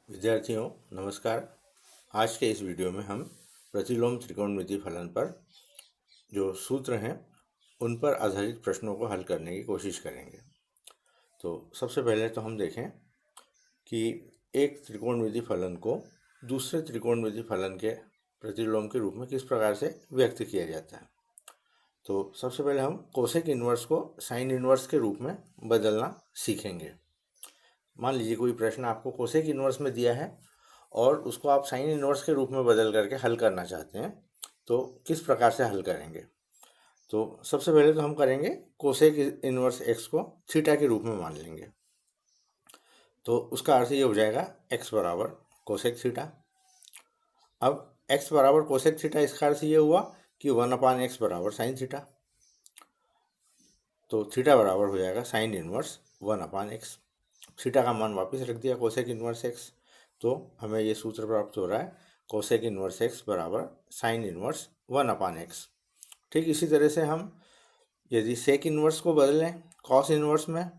विद्यार्थियों नमस्कार। आज के इस वीडियो में हम प्रतिलोम त्रिकोणमिति फलन पर जो सूत्र हैं उन पर आधारित प्रश्नों को हल करने की कोशिश करेंगे। तो सबसे पहले तो हम देखें कि एक त्रिकोणमिति फलन को दूसरे त्रिकोणमिति फलन के प्रतिलोम के रूप में किस प्रकार से व्यक्त किया जाता है। तो सबसे पहले हम कोसेक इन्वर्स को साइन इन्वर्स के रूप में बदलना सीखेंगे। मान लीजिए कोई प्रश्न आपको कोसेक इन्वर्स में दिया है और उसको आप साइन इन्वर्स के रूप में बदल करके हल करना चाहते हैं, तो किस प्रकार से हल करेंगे। तो सबसे पहले तो हम करेंगे कोसेक इन्वर्स एक्स को थीटा के रूप में मान लेंगे। तो उसका अर्थ ये हो जाएगा एक्स बराबर कोसेक थीटा। अब एक्स बराबर कोसेक थीटा, इसका अर्थ ये हुआ कि 1/x बराबर साइन थीटा। तो थीटा बराबर हो जाएगा साइन इन्वर्स 1/x। थीटा का मान वापस रख दिया कोसेक इन्वर्स एक्स, तो हमें ये सूत्र प्राप्त हो रहा है कोसेक इन्वर्स एक्स बराबर साइन इन्वर्स 1/x। ठीक इसी तरह से हम यदि सेक इन्वर्स को बदलें कॉस इन्वर्स में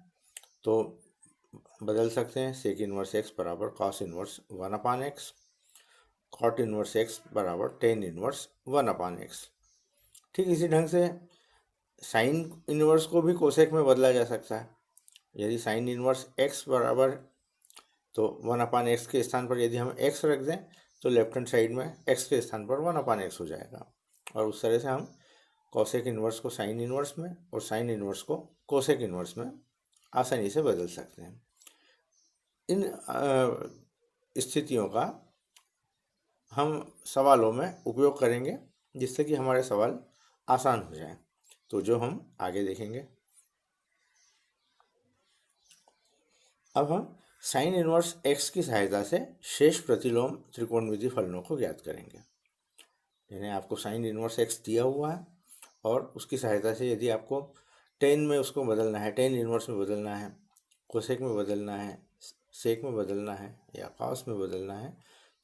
तो बदल सकते हैं। सेक इन्वर्स एक्स बराबर cos inverse 1/x, cot inverse x बराबर टेन इन्वर्स 1/x। ठीक इसी ढंग से साइन इन्वर्स को भी कोसेक में बदला जा सकता है। यदि साइन इन्वर्स एक्स बराबर, तो 1/x के स्थान पर यदि हम x रख दें तो लेफ्ट हैंड साइड में x के स्थान पर 1/x हो जाएगा। और उस तरह से हम कोसेक इन्वर्स को साइन इन्वर्स में और साइन इन्वर्स को कोसेक इन्वर्स में आसानी से बदल सकते हैं। इन स्थितियों का हम सवालों में उपयोग करेंगे जिससे कि हमारे सवाल आसान हो जाए। तो जो हम आगे देखेंगे, अब हम साइन इन्वर्स एक्स की सहायता से शेष प्रतिलोम त्रिकोणमिति फलनों को ज्ञात करेंगे। यानी आपको साइन इन्वर्स एक्स दिया हुआ है और उसकी सहायता से यदि आपको टेन में उसको बदलना है, टेन इन्वर्स में बदलना है, कोसेक में बदलना है, सेक में बदलना है या कॉस में बदलना है,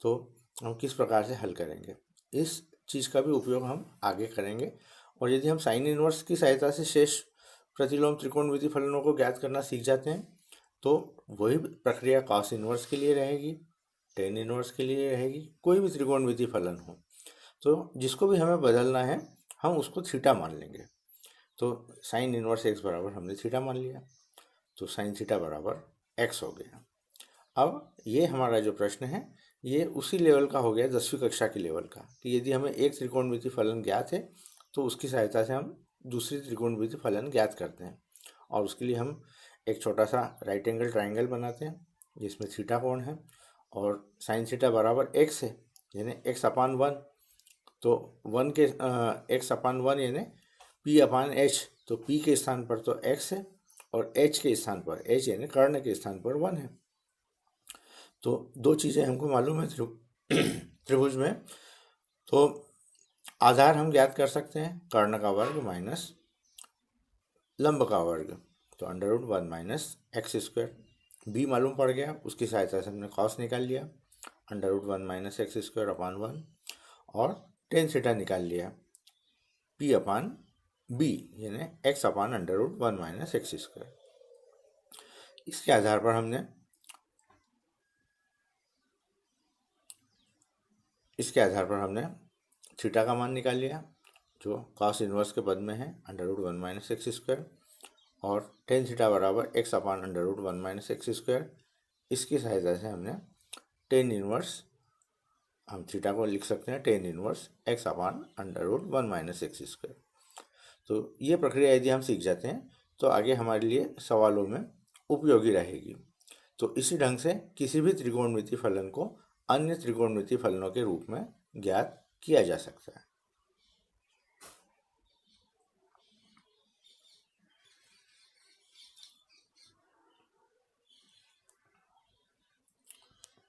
तो हम किस प्रकार से हल करेंगे, इस चीज़ का भी उपयोग हम आगे करेंगे। और यदि हम साइन इन्वर्स की सहायता से शेष प्रतिलोम त्रिकोणमिति फलनों को ज्ञात करना सीख जाते हैं तो वही प्रक्रिया कॉस इन्वर्स के लिए रहेगी, टेन इन्वर्स के लिए रहेगी। कोई भी त्रिकोणमिति फलन हो तो जिसको भी हमें बदलना है हम उसको थीटा मान लेंगे। तो साइन इन्वर्स एक्स बराबर हमने थीटा मान लिया, तो साइन थीटा बराबर एक्स हो गया। अब ये हमारा जो प्रश्न है ये उसी लेवल का हो गया, 10वीं कक्षा के लेवल का, कि यदि हमें एक त्रिकोणमिति फलन ज्ञात है तो उसकी सहायता से हम दूसरी त्रिकोणमिति फलन ज्ञात करते हैं। और उसके लिए हम एक छोटा सा राइट एंगल ट्राइंगल बनाते हैं जिसमें थीटा कोण है और साइन थीटा बराबर एक्स है, यानी x/1। तो 1 के x/1 यानी p/h, तो p के स्थान पर तो x है और h के स्थान पर, h यानी कर्ण के स्थान पर 1 है। तो दो चीज़ें हमको मालूम है त्रिभुज में। तो आधार हम ज्ञात कर सकते हैं, कर्ण का वर्ग माइनस लंब का वर्ग, तो √1 - x²। b मालूम पड़ गया, उसकी सहायता से हमने कॉस निकाल लिया, √1 - x²/1। और टेन थीटा निकाल लिया, p/b यानी x/√1 - x²। इसके आधार पर हमने थीटा का मान निकाल लिया जो कॉस इन्वर्स के पद में है, √1 - x²। और टेन थीटा बराबर x/√1 - x²। इसकी सहायता से हमने टेन इन्वर्स, हम थीटा को लिख सकते हैं टेन इन्वर्स x/√1 - x²। तो ये प्रक्रिया यदि हम सीख जाते हैं तो आगे हमारे लिए सवालों में उपयोगी रहेगी। तो इसी ढंग से किसी भी त्रिकोणमिति फलन को अन्य त्रिकोणमिति फलनों के रूप में ज्ञात किया जा सकता है।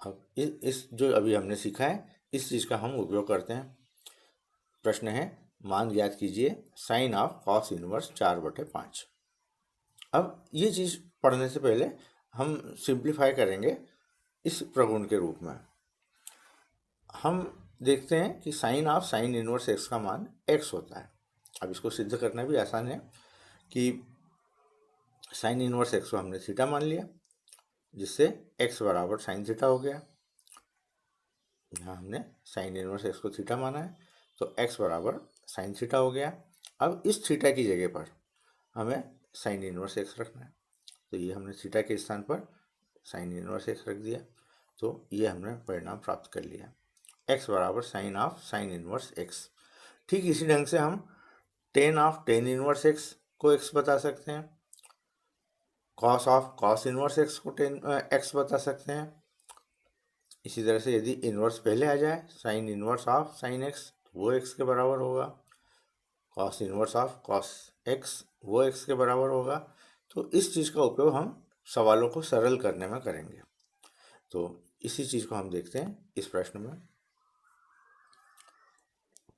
अब इस जो अभी हमने सीखा है इस चीज़ का हम उपयोग करते हैं। प्रश्न है, मान ज्ञात कीजिए साइन ऑफ कॉस इन्वर्स 4/5। अब ये चीज़ पढ़ने से पहले हम सिंप्लीफाई करेंगे इस प्रगुण के रूप में। हम देखते हैं कि sine of sine inverse x का मान x होता है। अब इसको सिद्ध करना भी आसान है कि साइन इन्वर्स एक्स को हमने थीटा मान लिया जिससे x बराबर साइन थीटा हो गया। यहाँ हमने साइन इनवर्स एक्स को थीटा माना है, तो एक्स बराबर साइन थीटा हो गया। अब इस थीटा की जगह पर हमें साइन इनवर्स एक्स रखना है, तो ये हमने थीटा के स्थान पर साइन इनवर्स एक्स रख दिया, तो ये हमने परिणाम प्राप्त कर लिया, एक्स बराबर sine of sine inverse x. ठीक इसी ढंग से हम tan of tan inverse x को एक्स बता सकते हैं, cos of cos inverse x को टेन एक्स बता सकते हैं। इसी तरह से यदि इनवर्स पहले आ जाए, sine inverse of sine x, वो एक्स के बराबर होगा, cos inverse of cos x वो एक्स के बराबर होगा। तो इस चीज़ का उपयोग हम सवालों को सरल करने में करेंगे। तो इसी चीज़ को हम देखते हैं इस प्रश्न में।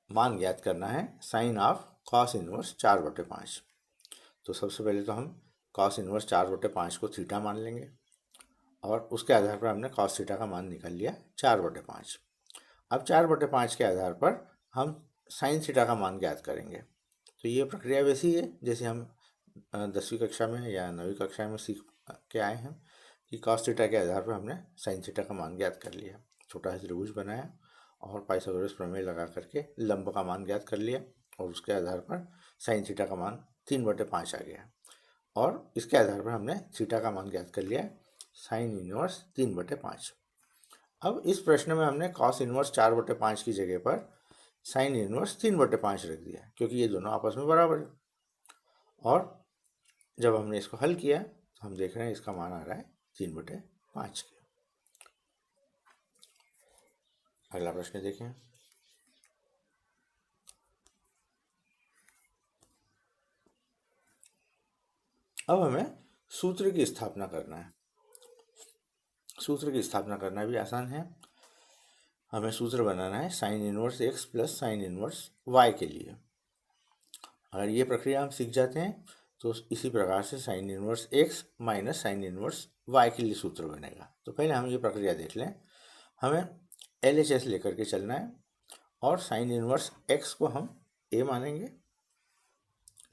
मान ज्ञात करना है साइन ऑफ कॉस इनवर्स 4/5। तो सबसे पहले तो हम कॉस इनवर्स 4/5 को थीटा मान लेंगे, और उसके आधार पर हमने कॉस थीटा का मान निकाल लिया 4/5। अब 4/5 के आधार पर हम साइन थीटा का मान ज्ञात करेंगे। तो ये प्रक्रिया वैसी है जैसे हम 10वीं कक्षा में या 9वीं कक्षा में सीख के आए हैं कि कॉस थीटा के आधार पर हमने साइन थीटा का मान ज्ञात कर लिया, छोटा सा त्रिभुज बनाया और पाइथागोरस प्रमेय लगा करके लंब का मान ज्ञात कर लिया, और उसके आधार पर साइन थीटा का मान 3/5 आ गया, और इसके आधार पर हमने थीटा का मान ज्ञात कर लिया साइन इनवर्स 3/5। अब इस प्रश्न में हमने कॉस इनवर्स 4/5 की जगह पर साइन इनवर्स 3/5 रख दिया, क्योंकि ये दोनों आपस में बराबर है। और जब हमने इसको हल किया तो हम देख रहे हैं इसका मान आ रहा है 3/5 के। अगला प्रश्न देखें। अब हमें सूत्र की स्थापना करना है। सूत्र की स्थापना करना भी आसान है। हमें सूत्र बनाना है sine inverse x plus sine inverse y के लिए। अगर ये प्रक्रिया हम सीख जाते हैं तो इसी प्रकार से sine inverse x minus sine inverse y के लिए सूत्र बनेगा। तो पहले हम ये प्रक्रिया देख लें। हमें LHS लेकर के चलना है, और साइन इनवर्स एक्स को हम ए मानेंगे।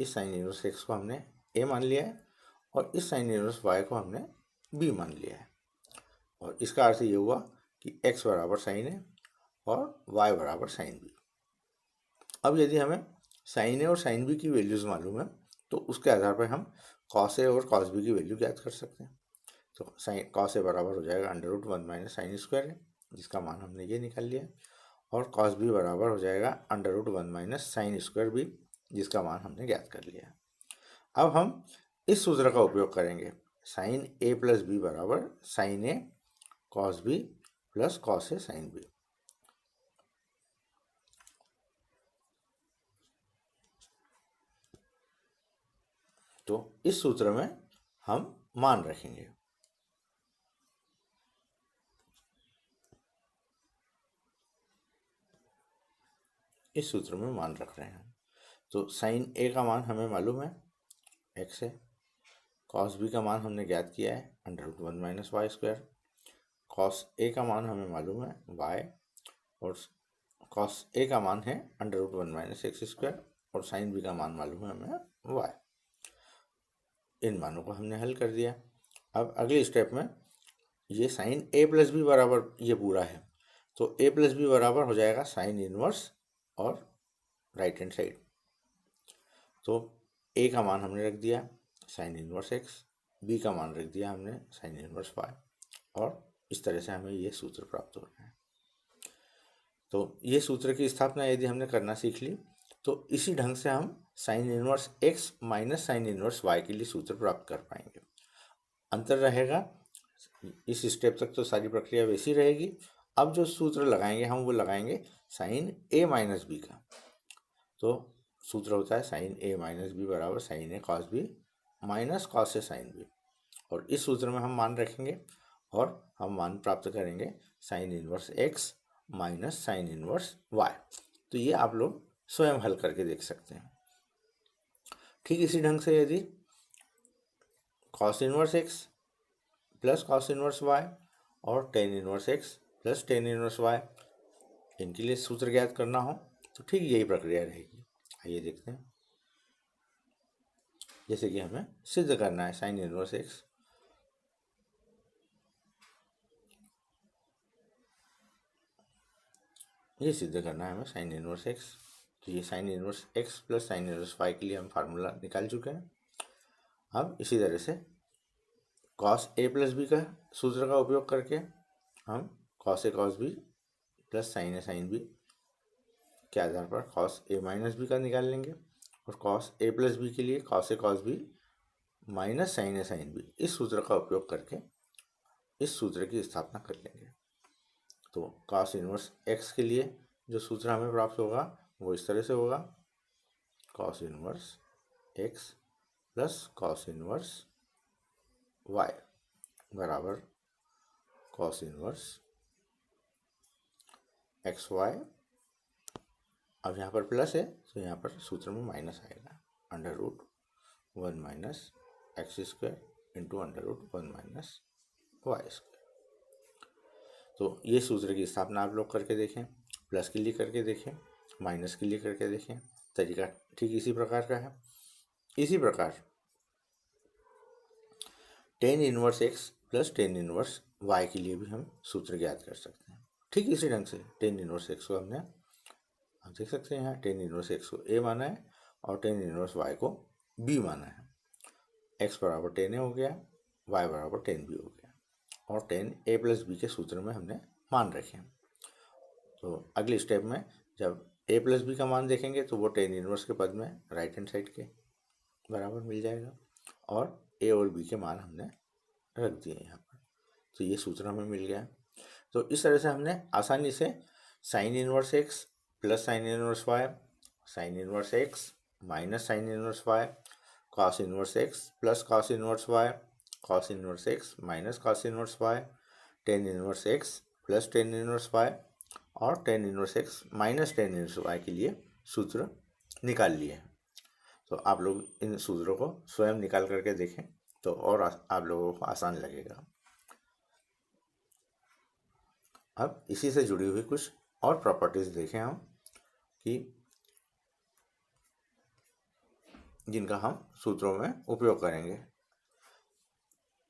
इस साइन इनवर्स एक्स को हमने ए मान लिया है, और इस साइन इनवर्स वाई को हमने बी मान लिया है। और इसका अर्थ ये हुआ कि एक्स बराबर साइन ए और वाई बराबर साइन बी। अब यदि हमें साइन ए और साइन बी की वैल्यूज़ मालूम है तो उसके आधार पर हम कॉस ए और कॉस बी की वैल्यू ज्ञात कर सकते हैं। तो साइन कॉस ए बराबर हो जाएगा √1 माइनस साइन स्क्वायर है, जिसका मान हमने ये निकाल लिया, और कॉस बी बराबर हो जाएगा √1 माइनस साइन स्क्वायर बी, जिसका मान हमने ज्ञात कर लिया। अब हम इस सूत्र का उपयोग करेंगे, साइन ए प्लस बी बराबर sign A cos B plus cos A sine B. तो इस सूत्र में हम मान रखेंगे। इस सूत्र में मान रख रहे हैं। तो साइन ए का मान हमें मालूम है एक्स है, कॉस बी का मान हमने ज्ञात किया है √1 minus y square, cos A का मान हमें मालूम है वाई, और कॉस ए का मान है √1 माइनस एक्स स्क्वायर, और साइन बी का मान मालूम है हमें वाई। इन मानों को हमने हल कर दिया। अब अगले स्टेप में ये साइन ए प्लस बी बराबर ये पूरा है, तो ए प्लस बी बराबर हो जाएगा साइन इनवर्स और राइट हैंड साइड। तो ए का मान हमने रख दिया साइन इनवर्स एक्स, बी का मान रख दिया हमने साइन इनवर्स वाई, और इस तरह से हमें ये सूत्र प्राप्त हो रहा है। तो ये सूत्र की स्थापना यदि हमने करना सीख ली तो इसी ढंग से हम sine inverse x minus sine inverse y के लिए सूत्र प्राप्त कर पाएंगे। अंतर रहेगा, इस स्टेप तक तो सारी प्रक्रिया वैसी रहेगी। अब जो सूत्र लगाएंगे हम वो लगाएंगे साइन ए माइनस बी का। तो सूत्र होता है साइन ए माइनस बी बराबर sign A cos B minus cos A sine B, और इस सूत्र में हम मान रखेंगे और हम मान प्राप्त करेंगे sine inverse x minus sine inverse y. तो ये आप लोग स्वयं हल करके देख सकते हैं। ठीक इसी ढंग से यदि cos inverse x plus cos inverse y और tan inverse x plus tan inverse y, इनके लिए सूत्र ज्ञात करना हो तो ठीक यही प्रक्रिया रहेगी। आइए देखते हैं। जैसे कि हमें सिद्ध करना है साइन इनवर्स एक्स ये सिद्ध करना है हमें साइन इनवर्स एक्स। तो ये sine inverse x plus sine inverse y के लिए हम फार्मूला निकाल चुके हैं। अब इसी तरह से कॉस ए प्लस बी का सूत्र का उपयोग करके हम cos A cos B plus sign A sine B के आधार पर कॉस ए माइनस बी का निकाल लेंगे, और कॉस ए प्लस बी के लिए cos A cos B minus sign A sine B, इस सूत्र का उपयोग करके इस सूत्र की स्थापना कर लेंगे। तो कॉस इनवर्स एक्स के लिए जो सूत्र हमें प्राप्त होगा वो इस तरह से होगा, cos inverse x plus cos inverse y बराबर कॉस इनवर्स एक्स वाई। अब यहाँ पर प्लस है तो यहाँ पर सूत्र में माइनस आएगा, under root 1 minus x square into under root 1 minus y square. तो ये सूत्र की स्थापना आप लोग करके देखें, प्लस के लिए करके देखें, माइनस के लिए करके देखें, तरीका ठीक इसी प्रकार का है। इसी प्रकार tan inverse x plus tan inverse y के लिए भी हम सूत्र ज्ञात कर सकते हैं। ठीक इसी ढंग से टेन इनवर्स एक्स को हमने, आप देख सकते हैं यहाँ टेन इनवर्स एक्स को ए माना है और टेन इनवर्स वाई को बी माना है। एक्स बराबर टेन ए हो गया, वाई बराबर टेन बी हो गया, और टेन ए प्लस बी के सूत्र में हमने मान रखे हैं। तो अगले स्टेप में जब ए प्लस बी का मान देखेंगे तो वो टेन इनवर्स के पद में राइट हैंड साइड के बराबर मिल जाएगा, और ए और बी के मान हमने रख दिए यहाँ पर। तो ये सूत्र हमें मिल गया। तो इस तरह से हमने आसानी से sine inverse x plus sine inverse y, sine inverse x minus sine inverse y, cos inverse x plus cos inverse y, cos inverse x minus cos inverse y, tan inverse x plus tan inverse y और tan inverse x minus tan inverse y के लिए सूत्र निकाल लिए हैं। तो आप लोग इन सूत्रों को स्वयं निकाल करके देखें तो और आप लोगों को आसान लगेगा। अब इसी से जुड़ी हुई कुछ और प्रॉपर्टीज देखें हम कि जिनका हम सूत्रों में उपयोग करेंगे।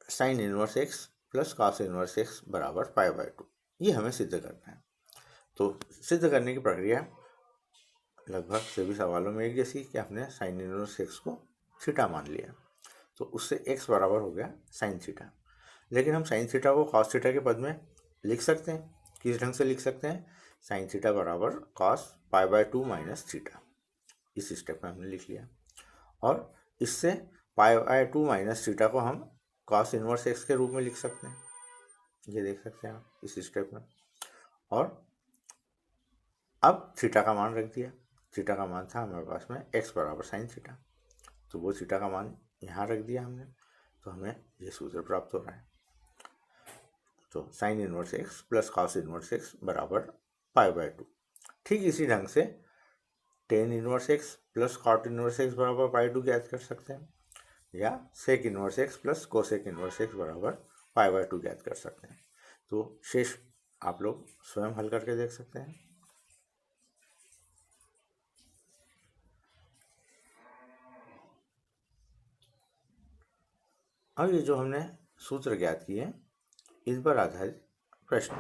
Sine inverse x plus cos inverse x बराबर पाई बाय 2, ये हमें सिद्ध करना है। तो सिद्ध करने की प्रक्रिया लगभग सभी सवालों में एक जैसी कि आपने साइन इनवर्स एक्स को थीटा मान लिया, तो उससे एक्स बराबर हो गया साइन थीटा। लेकिन हम साइन थीटा को कॉस थीटा के पद में लिख सकते हैं। किस ढंग से लिख सकते हैं? साइन थीटा बराबर cos pi by 2 minus theta, इस स्टेप में हमने लिख लिया। और इससे पाई बाय 2 माइनस थीटा को हम कॉस इनवर्स एक्स के रूप में लिख सकते हैं, ये देख सकते हैं आप इस स्टेप में। और अब थीटा का मान रख दिया, थीटा का मान था हमारे पास में एक्स बराबर साइन थीटा, तो वो थीटा का मान यहाँ रख दिया हमने, तो हमें ये सूत्र प्राप्त हो रहा है। तो sine inverse x plus cos inverse x बराबर पाई बाय 2। ठीक इसी ढंग से tan inverse x plus cot inverse x बराबर पाई 2 ज्ञात कर सकते हैं, या sec inverse x plus cosec inverse x बराबर पाई बाय 2 ज्ञात कर सकते हैं। तो शेष आप लोग स्वयं हल करके देख सकते हैं। अब ये जो हमने सूत्र ज्ञात किए इन पर आधारित प्रश्न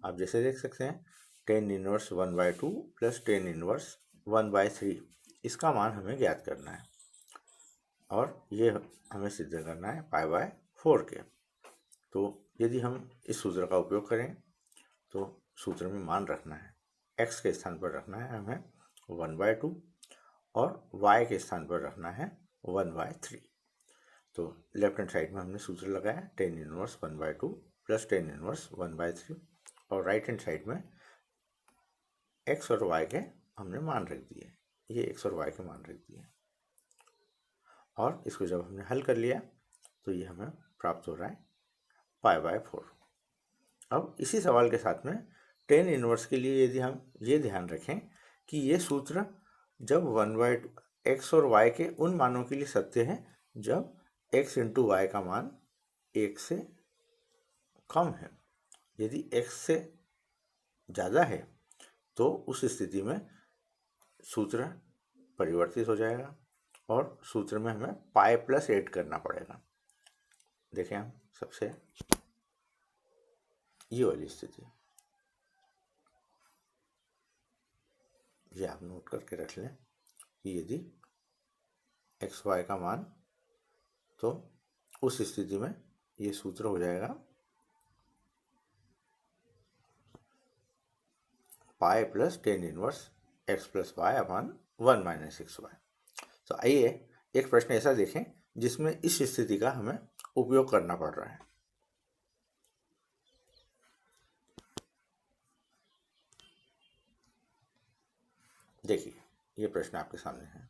आप जैसे देख सकते हैं, tan inverse 1 by 2 plus tan inverse 1 by 3, इसका मान हमें ज्ञात करना है, और ये हमें सिद्ध करना है पाई बाय 4 के। तो यदि हम इस सूत्र का उपयोग करें तो सूत्र में मान रखना है, x के स्थान पर रखना है हमें 1 बाय 2 और y के स्थान पर रखना है 1 बाय 3। तो लेफ्ट हैंड साइड में हमने सूत्र लगाया tan inverse 1 by 2 plus tan inverse 1 by 3, और राइट हैंड साइड में x और y के हमने मान रख दिए, ये x और y के मान रख दिए, और इसको जब हमने हल कर लिया तो ये हमें प्राप्त हो रहा है पाई बाय 4। अब इसी सवाल के साथ में टेन इनवर्स के लिए यदि हम ये ध्यान रखें कि ये सूत्र जब 1 बाय एक्स और y के उन मानों के लिए सत्य है जब x इंटू वाई का मान 1 से कम है। यदि x से ज़्यादा है तो उस स्थिति में सूत्र परिवर्तित हो जाएगा और सूत्र में हमें पाई प्लस 8 करना पड़ेगा। देखें हम सबसे ये वाली स्थिति, ये आप नोट करके रख लें कि यदि एक्स वाई का मान, तो उस स्थिति में ये सूत्र हो जाएगा pi plus tan inverse x plus y upon 1 minus x y. तो आइए एक प्रश्न ऐसा देखें जिसमें इस स्थिति का हमें उपयोग करना पड़ रहा है। देखिए ये प्रश्न आपके सामने है।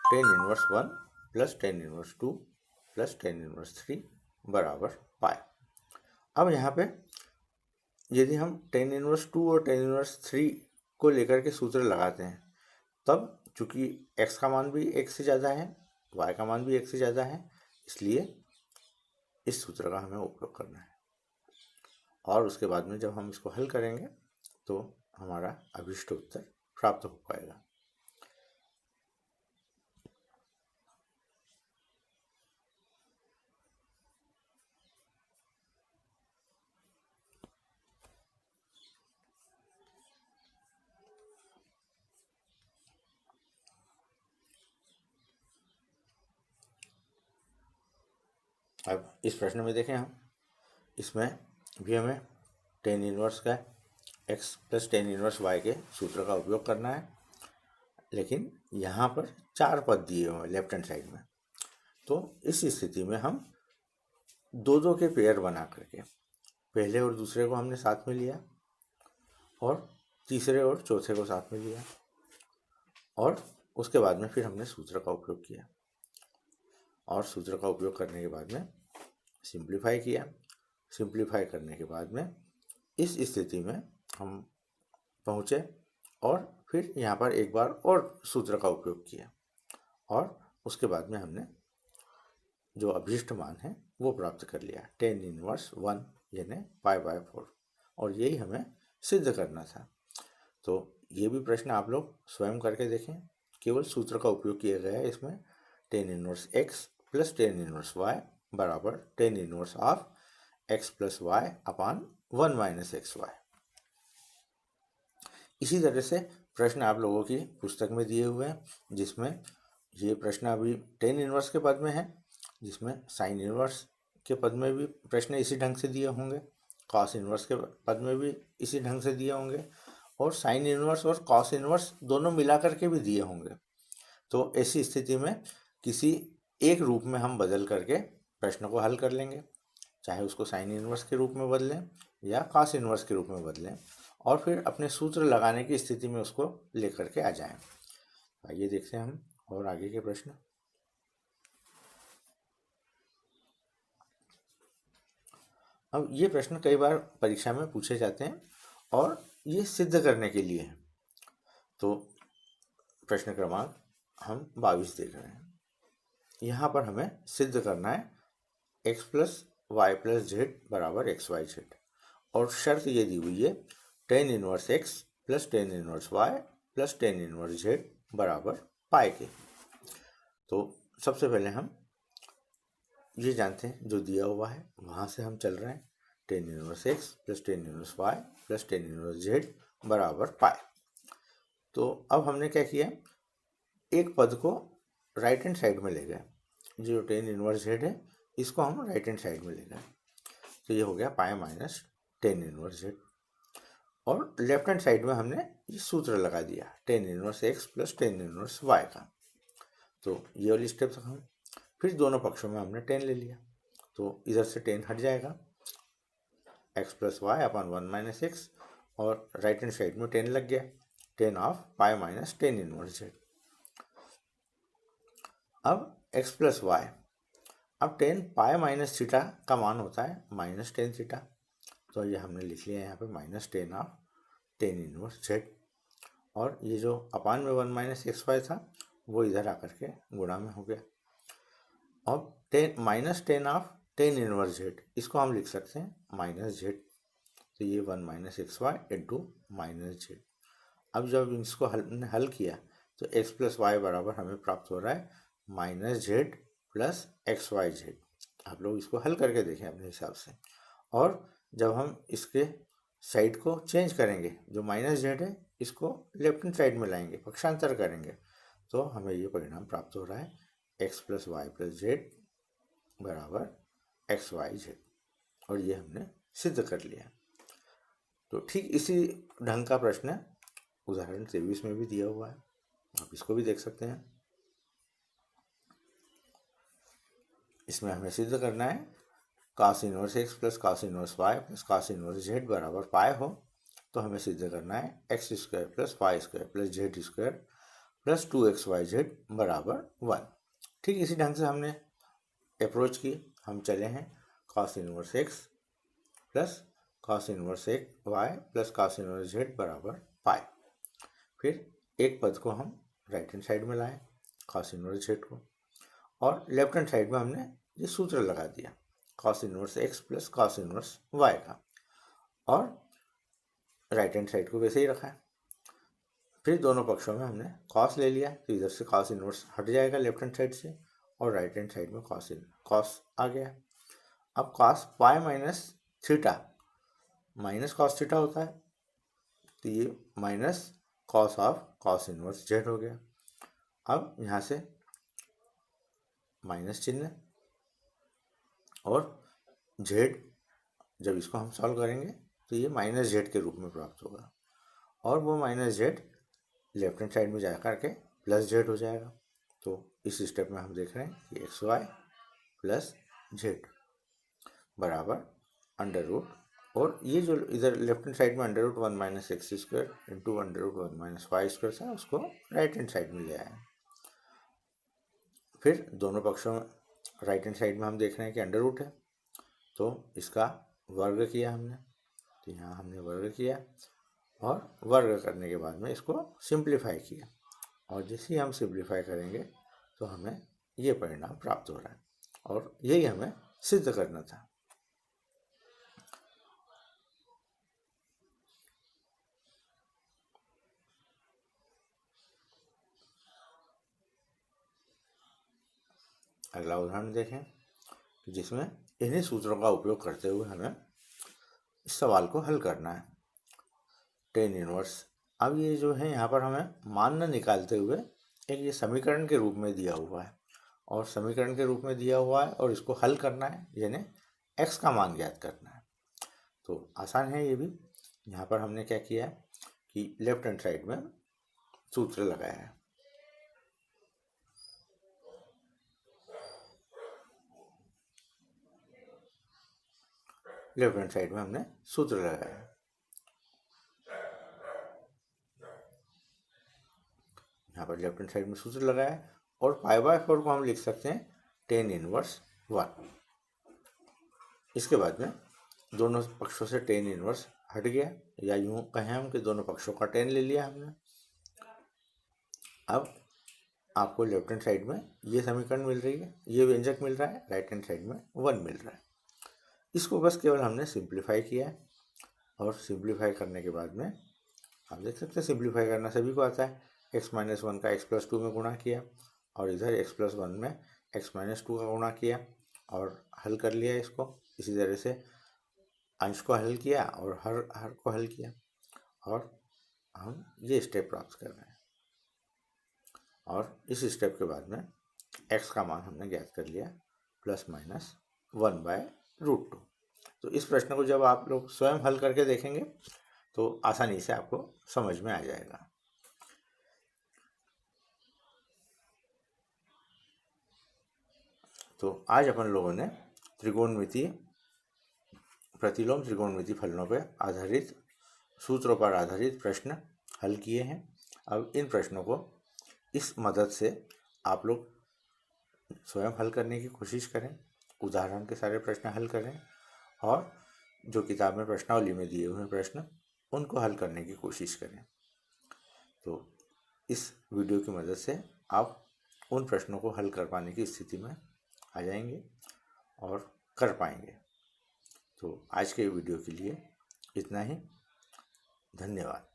Tan inverse 1 plus tan inverse 2 plus tan inverse 3 बराबर पाई। अब यहाँ पे यदि हम टेन इनवर्स 2 और टेन इनवर्स 3 को लेकर के सूत्र लगाते हैं, तब चूंकि x का मान भी 1 से ज़्यादा है, y का मान भी 1 से ज़्यादा है, इसलिए इस सूत्र का हमें उपयोग करना है। और उसके बाद में जब हम इसको हल करेंगे तो हमारा अभीष्ट उत्तर प्राप्त हो पाएगा। अब इस प्रश्न में देखें हम, इसमें भी हमें टेन इनवर्स का x plus tan inverse y के सूत्र का उपयोग करना है, लेकिन यहाँ पर 4 पद दिए हुए हैं लेफ्ट हैंड साइड में। तो इस स्थिति में हम दो दो के पेयर बना करके पहले और दूसरे को हमने साथ में लिया और तीसरे और चौथे को साथ में लिया, और उसके बाद में फिर हमने सूत्र का उपयोग किया, और सूत्र का उपयोग करने के बाद में सिंप्लीफाई किया। सिंप्लीफाई करने के बाद में इस स्थिति में हम पहुँचे, और फिर यहाँ पर एक बार और सूत्र का उपयोग किया, और उसके बाद में हमने जो अभीष्ट मान है वो प्राप्त कर लिया, टेन इनवर्स 1 यानी पाई बाय 4, और यही हमें सिद्ध करना था। तो ये भी प्रश्न आप लोग स्वयं करके देखें, केवल सूत्र का उपयोग किया गया है इसमें। Tan inverse x plus tan inverse y बराबर tan inverse of x plus y upon 1 minus x y. इसी तरह से प्रश्न आप लोगों की पुस्तक में दिए हुए हैं, जिसमें ये प्रश्न अभी टेन इनवर्स के पद में है, जिसमें साइन इनवर्स के पद में भी प्रश्न इसी ढंग से दिए होंगे, कॉस इनवर्स के पद में भी इसी ढंग से दिए होंगे, और साइन इनवर्स और कॉस इनवर्स दोनों मिला करके भी दिए होंगे। तो ऐसी स्थिति में किसी एक रूप में हम बदल करके प्रश्न को हल कर लेंगे, चाहे उसको साइन इनवर्स के रूप में बदलें या कॉस इनवर्स के रूप में बदलें, और फिर अपने सूत्र लगाने की स्थिति में उसको लेकर के आ जाएं। आइए देखते हैं हम और आगे के प्रश्न। अब ये प्रश्न कई बार परीक्षा में पूछे जाते हैं और ये सिद्ध करने के लिए है। तो प्रश्न क्रमांक हम 22 देख रहे हैं। यहाँ पर हमें सिद्ध करना है x plus y plus z बराबर एक्स वाई जेड, और शर्त ये दी हुई है tan inverse x plus tan inverse y plus tan inverse z बराबर पाई के। तो सबसे पहले हम ये जानते हैं जो दिया हुआ है वहाँ से हम चल रहे हैं, tan inverse x plus tan inverse y plus tan inverse z बराबर पाई। तो अब हमने क्या किया, एक पद को राइट हैंड साइड में ले गए, जो टेन इनवर्स जेड है इसको हम राइट हैंड साइड में ले गए, तो ये हो गया pi minus tan inverse z, और लेफ्ट हैंड साइड में हमने ये सूत्र लगा दिया tan inverse x plus tan inverse y का। तो ये वाली स्टेप तक हम फिर दोनों पक्षों में हमने 10 ले लिया, तो इधर से 10 हट जाएगा, x plus y upon 1 minus x, और राइट हैंड साइड में 10 लग गया, 10 of pi minus tan inverse z. अब एक्स प्लस वाई, अब 10 पाई माइनस थीटा का मान होता है माइनस 10 थीटा, तो ये हमने लिख लिया यहाँ पे minus 10 of tan inverse z, और ये जो अपान में 1 माइनस एक्स वाई था वो इधर आकर के गुणा में हो गया। अब 10 minus 10 of tan inverse Z, इसको हम लिख सकते हैं माइनस जेड, तो ये 1 minus x y into minus z. अब जब इसको हल किया तो एक्स प्लस वाई बराबर हमें प्राप्त हो रहा है minus z plus x y z. आप लोग इसको हल करके देखें अपने हिसाब से, और जब हम इसके साइड को चेंज करेंगे, जो माइनस जेड है इसको लेफ्ट हैंड साइड में लाएंगे, पक्षांतर करेंगे, तो हमें ये परिणाम प्राप्त हो रहा है x plus y plus z बराबर एक्स वाई जेड, और ये हमने सिद्ध कर लिया। तो ठीक इसी ढंग का प्रश्न उदाहरण 23 में भी दिया हुआ है, आप इसको भी देख सकते हैं। इसमें हमें सिद्ध करना है cos inverse x plus cos inverse y plus cos inverse z बराबर पाई हो, तो हमें सिद्ध करना है x square plus y square plus z square plus 2xyz बराबर 1। ठीक इसी ढंग से हमने अप्रोच की, हम चले हैं cos inverse x plus cos inverse एक y plus cos inverse z बराबर पाई। फिर एक पद को हम राइट हैंड साइड में लाए cos इनवर्स जेड को, और लेफ्ट हैंड साइड में हमने ये सूत्र लगा दिया cos inverse x plus cos inverse y का, और राइट हैंड साइड को वैसे ही रखा है। फिर दोनों पक्षों में हमने cos ले लिया, तो इधर से cos इनवर्स हट जाएगा लेफ्ट हैंड साइड से, और राइट हैंड साइड में cos आ गया। अब cos pi minus theta minus cos theta होता है, तो ये minus cos of cos inverse Z हो गया। अब यहाँ से माइनस चिन्ह, और जेड जब इसको हम सॉल्व करेंगे तो ये माइनस जेड के रूप में प्राप्त होगा, और वो minus Z left hand side में जा करके प्लस जेड हो जाएगा। तो इस स्टेप में हम देख रहे हैं कि एक्स वाई प्लस जेड बराबर अंडर रूट, और ये जो इधर लेफ्ट हैंड साइड में under root 1 minus x square into under root 1 minus y square था, उसको राइट हैंड साइड में ले आए। फिर दोनों पक्षों में राइट हैंड साइड में हम देख रहे हैं कि अंडर रूट है, तो इसका वर्ग किया हमने, तो यहाँ हमने वर्ग किया, और वर्ग करने के बाद में इसको सिंप्लीफाई किया, और जैसे ही हम सिंप्लीफाई करेंगे तो हमें ये परिणाम प्राप्त हो रहा है, और यही हमें सिद्ध करना था। अगला उदाहरण देखें, जिसमें इन्हीं सूत्रों का उपयोग करते हुए हमें इस सवाल को हल करना है। टेन इनवर्स, अब ये जो है यहाँ पर हमें मान न निकालते हुए एक ये समीकरण के रूप में दिया हुआ है, और समीकरण के रूप में दिया हुआ है और इसको हल करना है, यानी x का मान ज्ञात करना है। तो आसान है ये भी। यहाँ पर हमने क्या किया है कि लेफ्ट हैंड साइड में सूत्र लगाया है, लेफ्ट हैंड साइड में हमने सूत्र लगाया है। यहाँ पर लेफ्ट हैंड साइड में सूत्र लगाया है, और पाई बाय 4 को हम लिख सकते हैं टेन इनवर्स 1। इसके बाद में दोनों पक्षों से टेन इनवर्स हट गया, या यूं कहें हम कि दोनों पक्षों का टेन ले लिया हमने। अब आपको लेफ्ट हैंड साइड में ये समीकरण मिल रही है, ये व्यंजक मिल रहा है, राइट हैंड साइड में 1 मिल रहा है। इसको बस केवल हमने सिंप्लीफाई किया है, और सिंप्लीफाई करने के बाद में आप देख सकते हैं सिंप्लीफाई करना सभी को आता है। x माइनस 1 का x प्लस 2 में गुणा किया, और इधर x प्लस 1 में x माइनस 2 का गुणा किया, और हल कर लिया इसको। इसी तरह से अंश को हल किया और हर को हल किया, और हम ये स्टेप प्राप्त कर रहे हैं। और इस स्टेप के बाद में x का मान हमने ज्ञात कर लिया प्लस माइनस 1 बाय रूट 2। तो इस प्रश्न को जब आप लोग स्वयं हल करके देखेंगे तो आसानी से आपको समझ में आ जाएगा। तो आज अपन लोगों ने त्रिकोणमितीय प्रतिलोम त्रिकोणमिति फलनों पर आधारित सूत्रों पर आधारित प्रश्न हल किए हैं। अब इन प्रश्नों को इस मदद से आप लोग स्वयं हल करने की कोशिश करें, उदाहरण के सारे प्रश्न हल करें, और जो किताब में प्रश्नावली में दिए हुए प्रश्न उनको हल करने की कोशिश करें। तो इस वीडियो की मदद से आप उन प्रश्नों को हल कर पाने की स्थिति में आ जाएंगे और कर पाएंगे। तो आज के वीडियो के लिए इतना ही। धन्यवाद।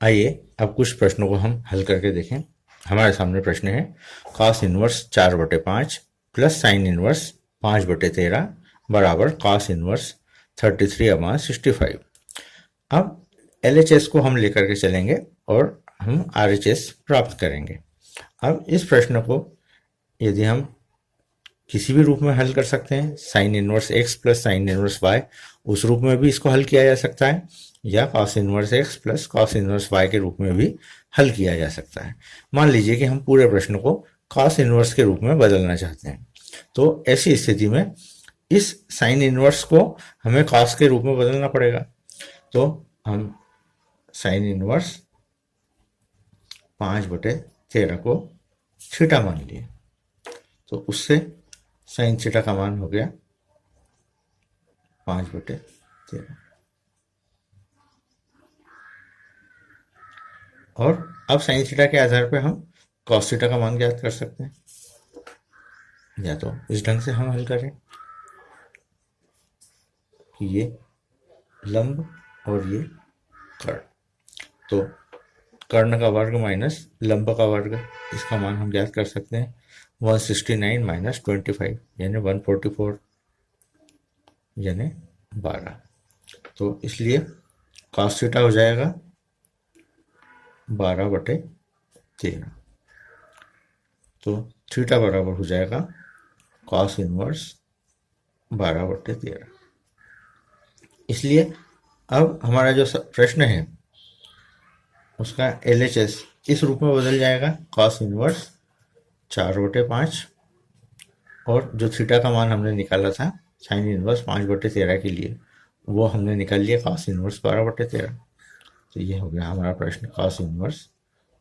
आइए अब कुछ प्रश्नों को हम हल करके देखें। हमारे सामने प्रश्न है cos inverse 4/5 plus sine inverse 5/13 बराबर cos इनवर्स 33/65। अब LHS को हम लेकर के चलेंगे और हम RHS प्राप्त करेंगे। अब इस प्रश्न को यदि हम किसी भी रूप में हल कर सकते हैं, sine inverse x plus sine inverse y, उस रूप में भी इसको हल किया जा सकता है, या cos inverse x plus cos inverse y के रूप में भी हल किया जा सकता है। मान लीजिए कि हम पूरे प्रश्न को cos इनवर्स के रूप में बदलना चाहते हैं, तो ऐसी स्थिति में इस साइन इनवर्स को हमें cos के रूप में बदलना पड़ेगा। तो हम साइन इनवर्स 5/13 को थीटा मान लिए, तो उससे साइन थीटा का मान हो गया 5/13। और अब साइन थीटा के आधार पर हम कॉस थीटा का मान ज्ञात कर सकते हैं। या तो इस ढंग से हम हल करें कि ये लंब और ये कर्ण, तो कर्ण का वर्ग माइनस लंब का वर्ग, इसका मान हम ज्ञात कर सकते हैं 169 माइनस 25 यानी 144 यानी 12। तो इसलिए cos थीटा हो जाएगा 12/13। तो थीटा बराबर हो जाएगा cos इनवर्स 12/13। इसलिए अब हमारा जो प्रश्न है उसका LHS इस रूप में बदल जाएगा, cos इनवर्स 4/5 और जो थीटा का मान हमने निकाला था साइन इनवर्स 5/13 के लिए, वो हमने निकाल लिया cos इनवर्स 12/13। तो ये हो गया हमारा प्रश्न cos इनवर्स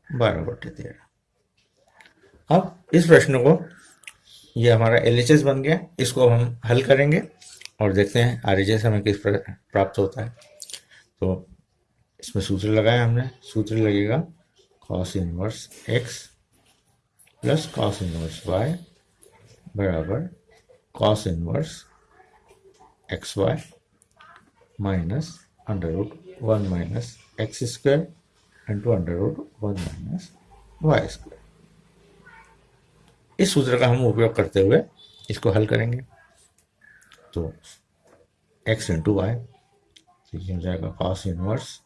12/13। अब इस प्रश्न को, ये हमारा LHS बन गया, इसको हम हल करेंगे और देखते हैं RHS हमें किस प्रकार प्राप्त होता है। तो इसमें सूत्र लगाया हमने, सूत्र लगेगा cos inverse x plus cos inverse y बराबर cos inverse xy minus √1 minus x square into √1 minus y square. इस सूत्र का हम उपयोग करते हुए इसको हल करेंगे। तो x इंटू वाई, तो ये हो जाएगा cos inverse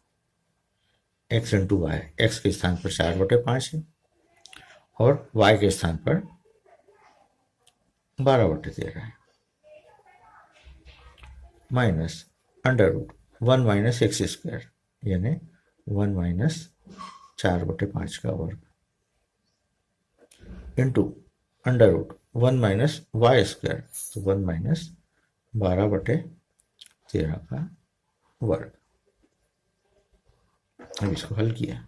x into y, x के स्थान पर 4/5 है और y के स्थान पर 12/13 है, माइनस √1 माइनस एक्स स्क्वायर यानी 1 माइनस 4/5 का वर्ग इंटू √1 माइनस वाई स्क्वायर, तो 1 माइनस 12/13 का वर्ग। अब इसको हल किया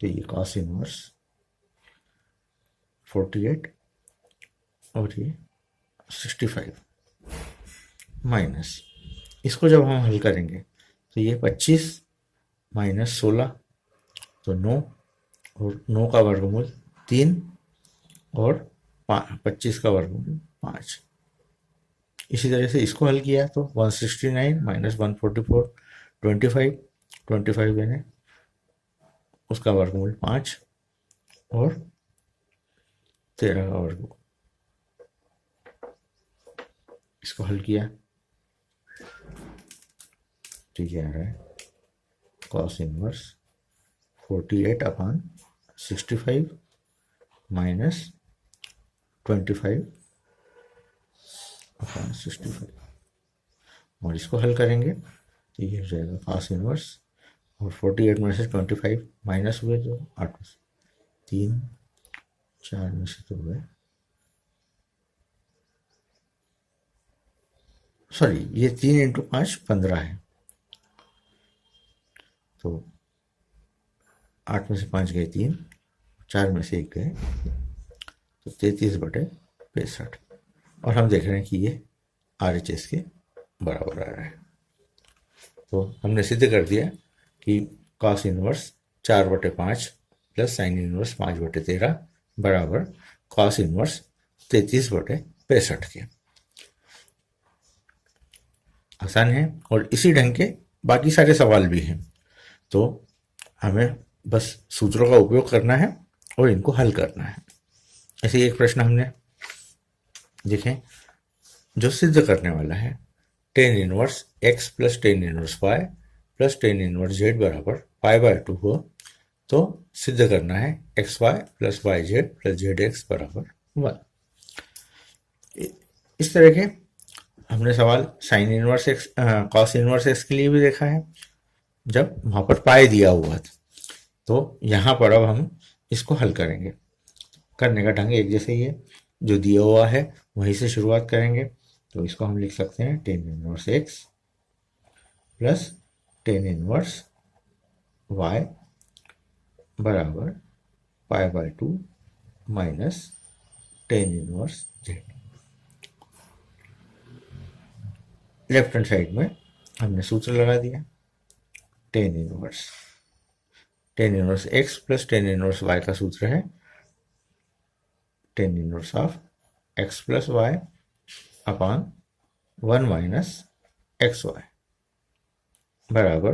तो ये cos इनवर्स 48 और ये 65 माइनस, इसको जब हम हल करेंगे तो ये 25 माइनस 16 तो 9 और 9 का वर्गमूल 3 और 25 का वर्गमूल 5। इसी तरह से इसको हल किया तो 169 माइनस 144 25 यानी उसका वर्गमूल 5 और 13 का वर्गमूल। इसको हल किया तो ये आ रहा है cos इनवर्स 48/65 माइनस 25/65 और इसको हल करेंगे तो ये हो जाएगा cos इनवर्स और 48 में से 25 माइनस हुए तो 8 में से 3 4 में से तो हुए, सॉरी ये 3 इंटू 5 15 है, तो 8 में से 5 गए 3, 4 में से 1 गए, तो 33/65 और हम देख रहे हैं कि ये RHS के बराबर आ रहा है। तो हमने सिद्ध कर दिया कि cos inverse 4/5 plus sine inverse 5/13 बराबर cos इनवर्स 33/65 के। आसान है और इसी ढंग के बाकी सारे सवाल भी हैं। तो हमें बस सूत्रों का उपयोग करना है और इनको हल करना है। ऐसे ही एक प्रश्न हमने देखें जो सिद्ध करने वाला है tan inverse x plus tan inverse y plus tan inverse z बराबर पाई बाय 2 हो, तो सिद्ध करना है x y plus y z plus z x बराबर 1। इस तरह के हमने सवाल sine inverse x cos inverse x के लिए भी देखा है जब वहां पर पाई दिया हुआ था। तो यहाँ पर अब हम इसको हल करेंगे। करने का ढंग एक जैसे ही है, जो दिया हुआ है वहीं से शुरुआत करेंगे। तो इसको हम लिख सकते हैं tan inverse x plus tan inverse y बराबर pi by 2 minus tan inverse z. Left hand side में हमने सूत्र लगा दिया tan inverse x plus tan inverse y का सूत्र है tan inverse of x plus y upon 1 minus x y बराबर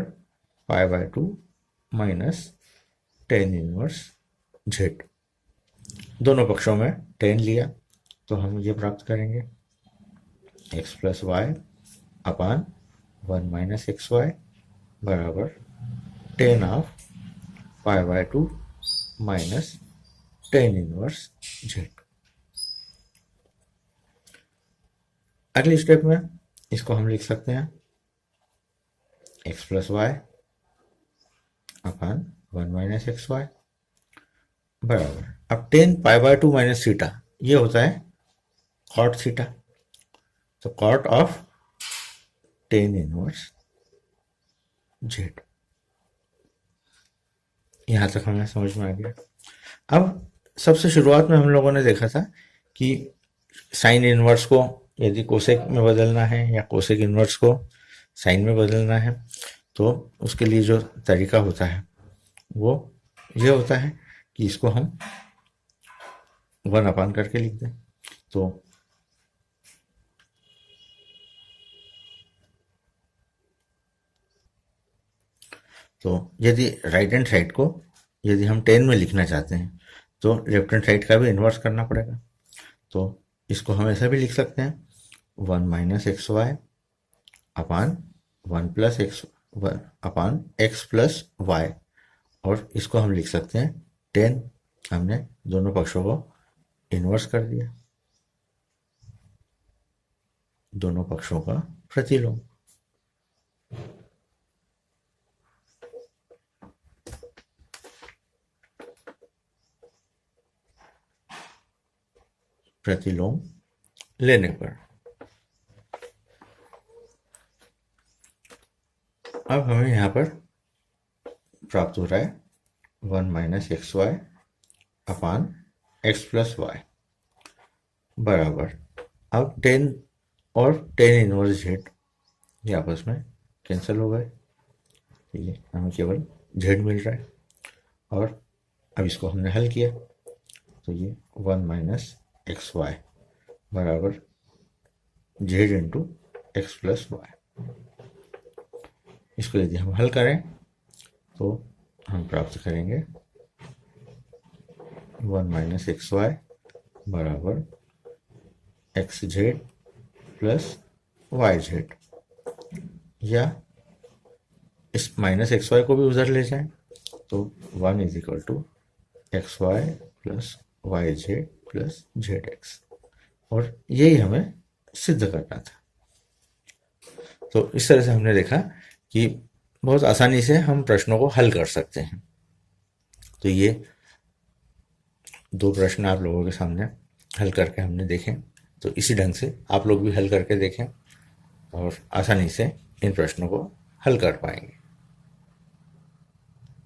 pi by 2 minus tan inverse z. दोनों पक्षों में टेन लिया तो हम ये प्राप्त करेंगे x plus y upon 1 minus x y बराबर tan of pi by 2 minus tan inverse z. अगले स्टेप में इसको हम लिख सकते हैं x plus y upon 1 minus x y बराबर अब tan pi by 2 minus theta ये होता है कॉट थीटा। तो cot of tan inverse z. यहां तक हमें समझ में आ गया। अब सबसे शुरुआत में हम लोगों ने देखा था कि साइन इनवर्स को यदि कोसेक में बदलना है या कोसेक इनवर्स को साइन में बदलना है तो उसके लिए जो तरीका होता है वो ये होता है कि इसको हम 1 अपान करके लिख दें। तो यदि राइट हैंड साइड को यदि हम 10 में लिखना चाहते हैं तो लेफ्ट हैंड साइड का भी इन्वर्स करना पड़ेगा। तो इसको हम ऐसा भी लिख सकते हैं 1 minus x Y upon 1 plus x अपान एक्स प्लस वाई, और इसको हम लिख सकते हैं 10। हमने दोनों पक्षों को इन्वर्स कर दिया, दोनों पक्षों का प्रतिलोम। प्रतिलोम लेने पर अब हमें यहां पर प्राप्त हो रहा है 1 माइनस एक्स वाई अपान एक्स प्लस वाई बराबर अब 10 और 10 इनवर्स जेड ये आपस में कैंसिल हो गए, ठीक है, हमें केवल जेड मिल रहा है। और अब इसको हमने हल किया तो ये 1 माइनस एक्स वाई बराबर z into x plus y. इसको यदि हम हल करें तो हम प्राप्त करेंगे 1 माइनस एक्स वाई बराबर x z plus y z, या इस माइनस एक्स वाई को भी उधर ले जाएं तो 1 is equal to x y plus y z plus z x, और यही हमें सिद्ध करना था। तो इस तरह से हमने देखा कि बहुत आसानी से हम प्रश्नों को हल कर सकते हैं। तो ये 2 प्रश्न आप लोगों के सामने हल करके हमने देखे, तो इसी ढंग से आप लोग भी हल करके देखें और आसानी से इन प्रश्नों को हल कर पाएंगे।